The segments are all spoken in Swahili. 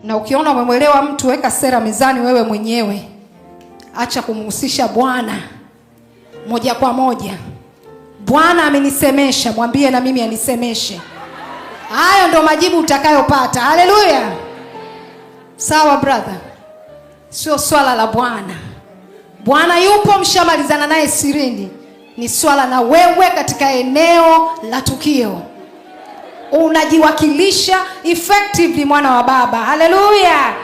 Na ukiona umemwelewa mtu, weka sera mezani wewe mwenyewe. Acha kumhusisha Bwana moja kwa moja. Bwana amenisemesha, mwambie na mimi anisemeshe. Hayo ndo majibu utakayopata. Haleluya. Sawa brother. Sio swala la Bwana. Bwana yupo, mshamalizana naye sirini. Ni swala na wewe katika eneo la tukio. Unajiwakilisha effectively mwana wa Baba. Haleluya.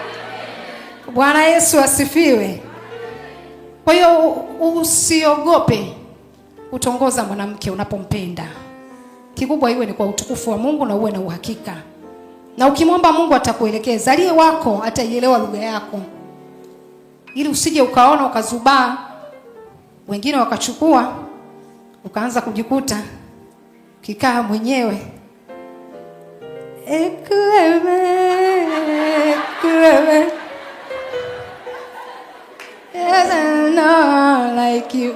Bwana Yesu asifiwe. Kwa hiyo usiogope kutongoza mwanamke unapompenda. Kikubwa iwe ni kwa utukufu wa Mungu na uwe na uhakika. Na ukimwomba Mungu atakuelekeza. Aliye wako ataielewa lugha yako. Ili usije ukaona ukazubaa, wengine wakachukua, ukaanza kujikuta ukikaa mwenyewe. Ekweme. Yes, I know like you.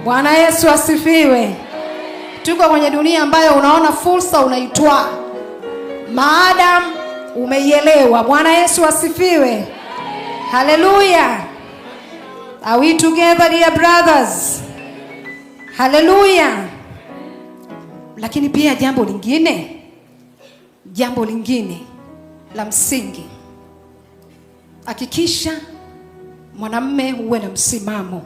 Bwana Yesu asifiwe. Tuko kwenye dunia ambayo unaona fursa unaitwa, maadam umeielewa. Bwana Yesu asifiwe. Hallelujah. Are we together, dear brothers? Hallelujah. Lakini pia jambo lingine la msingi, hakikisha mwanamume uwe na msimamo.